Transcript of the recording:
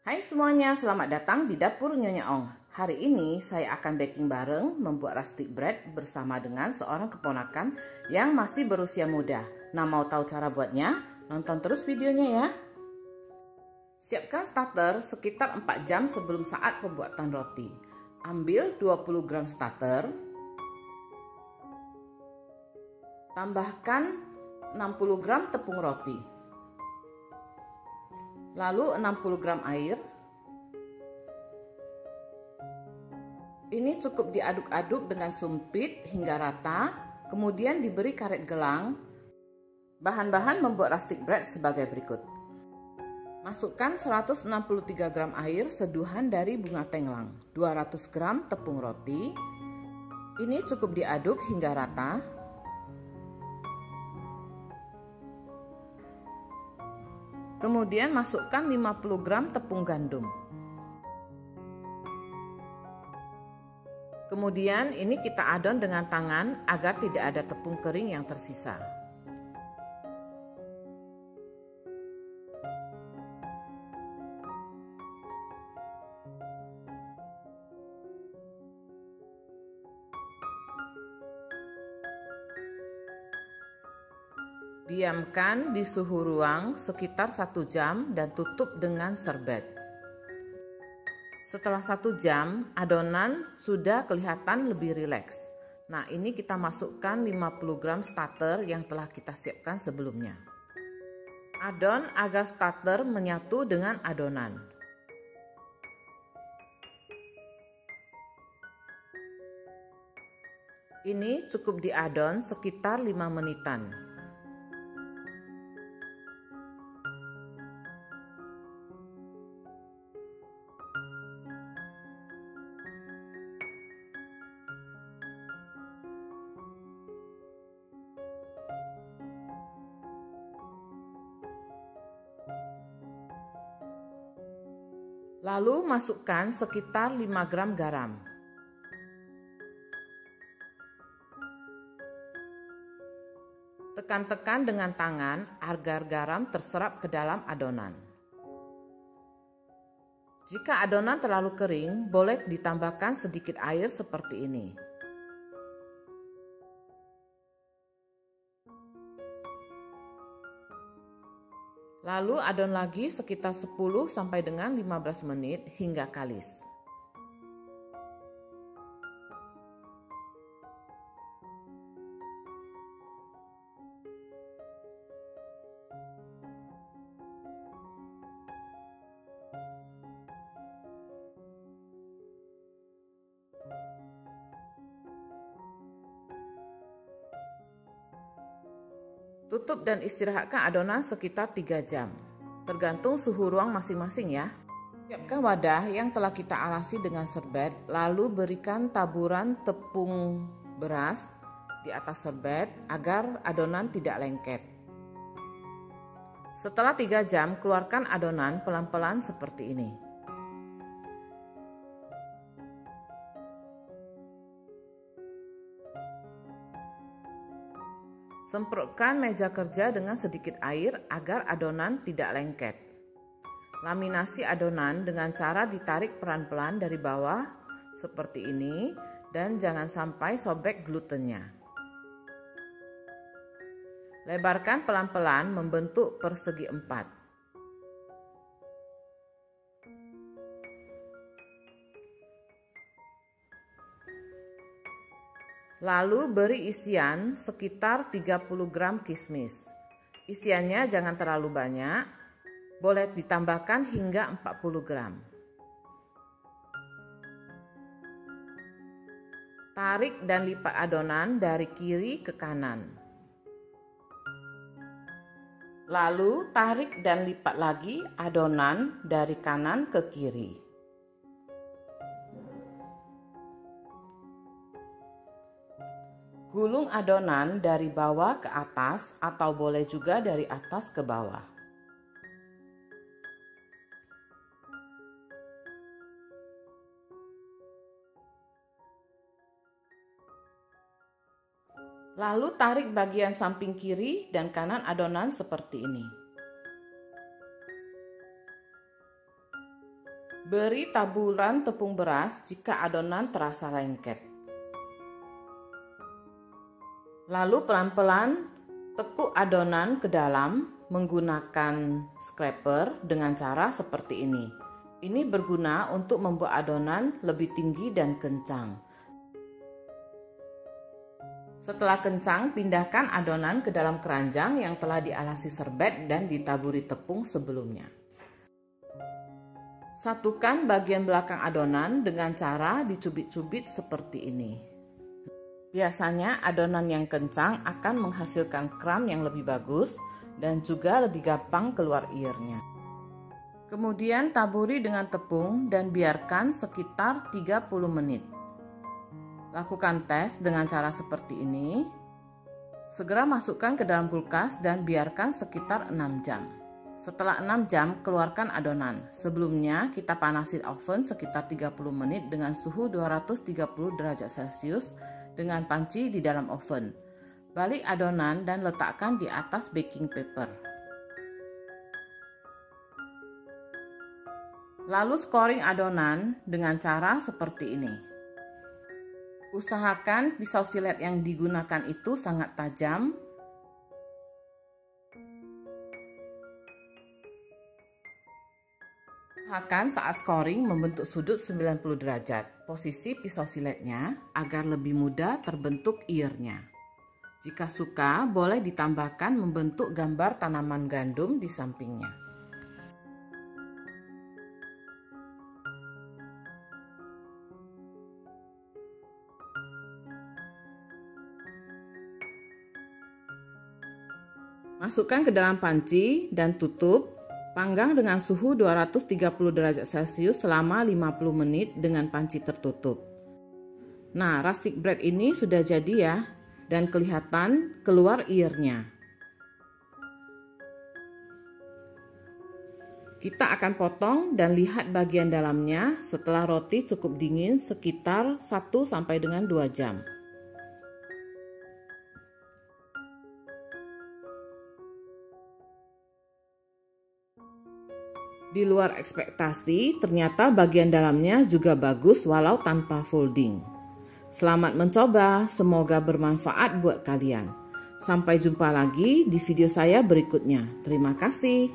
Hai semuanya, selamat datang di dapur Nyonya Ong. Hari ini saya akan baking bareng membuat rustic bread bersama dengan seorang keponakan yang masih berusia muda. Nah, mau tahu cara buatnya? Nonton terus videonya ya. Siapkan starter sekitar 4 jam sebelum saat pembuatan roti. Ambil 20 gram starter. Tambahkan 60 gram tepung roti. Lalu 60 gram air. Ini cukup diaduk-aduk dengan sumpit hingga rata, kemudian diberi karet gelang. Bahan-bahan membuat rustic bread sebagai berikut. Masukkan 163 gram air seduhan dari bunga tenglang, 200 gram tepung roti. Ini cukup diaduk hingga rata. Kemudian masukkan 50 gram tepung gandum. Kemudian ini kita adon dengan tangan agar tidak ada tepung kering yang tersisa. Diamkan di suhu ruang sekitar 1 jam dan tutup dengan serbet. Setelah 1 jam, adonan sudah kelihatan lebih rileks. Nah, ini kita masukkan 50 gram starter yang telah kita siapkan sebelumnya. Adon agar starter menyatu dengan adonan. Ini cukup diadon sekitar 5 menitan. Lalu masukkan sekitar 5 gram garam. Tekan-tekan dengan tangan agar garam terserap ke dalam adonan. Jika adonan terlalu kering, boleh ditambahkan sedikit air seperti ini. Lalu adon lagi sekitar 10 sampai dengan 15 menit hingga kalis. Tutup dan istirahatkan adonan sekitar 3 jam. Tergantung suhu ruang masing-masing ya. Siapkan wadah yang telah kita alasi dengan serbet, lalu berikan taburan tepung beras di atas serbet agar adonan tidak lengket. Setelah 3 jam, keluarkan adonan pelan-pelan seperti ini. Semprotkan meja kerja dengan sedikit air agar adonan tidak lengket. Laminasi adonan dengan cara ditarik pelan-pelan dari bawah seperti ini dan jangan sampai sobek glutennya. Lebarkan pelan-pelan membentuk persegi 4. Lalu beri isian sekitar 30 gram kismis. Isiannya jangan terlalu banyak, boleh ditambahkan hingga 40 gram. Tarik dan lipat adonan dari kiri ke kanan. Lalu tarik dan lipat lagi adonan dari kanan ke kiri. Gulung adonan dari bawah ke atas atau boleh juga dari atas ke bawah. Lalu tarik bagian samping kiri dan kanan adonan seperti ini. Beri taburan tepung beras jika adonan terasa lengket. Lalu pelan-pelan tekuk adonan ke dalam menggunakan scraper dengan cara seperti ini. Ini berguna untuk membuat adonan lebih tinggi dan kencang. Setelah kencang, pindahkan adonan ke dalam keranjang yang telah dialasi serbet dan ditaburi tepung sebelumnya. Satukan bagian belakang adonan dengan cara dicubit-cubit seperti ini. Biasanya adonan yang kencang akan menghasilkan kram yang lebih bagus dan juga lebih gampang keluar airnya. Kemudian taburi dengan tepung dan biarkan sekitar 30 menit. Lakukan tes dengan cara seperti ini. Segera masukkan ke dalam kulkas dan biarkan sekitar 6 jam. Setelah 6 jam, keluarkan adonan. Sebelumnya, kita panasi oven sekitar 30 menit dengan suhu 230 derajat Celcius dengan panci di dalam oven. Balik adonan dan letakkan di atas baking paper. Lalu scoring adonan dengan cara seperti ini. Usahakan pisau silet yang digunakan itu sangat tajam. Usahakan saat scoring membentuk sudut 90 derajat posisi pisau siletnya agar lebih mudah terbentuk earnya. Jika suka, boleh ditambahkan membentuk gambar tanaman gandum di sampingnya. Masukkan ke dalam panci dan tutup. Panggang dengan suhu 230 derajat Celcius selama 50 menit dengan panci tertutup. Nah, rustic bread ini sudah jadi ya, dan kelihatan keluar earnya. Kita akan potong dan lihat bagian dalamnya setelah roti cukup dingin sekitar 1 sampai dengan 2 jam. Di luar ekspektasi, ternyata bagian dalamnya juga bagus walau tanpa folding. Selamat mencoba, semoga bermanfaat buat kalian. Sampai jumpa lagi di video saya berikutnya. Terima kasih.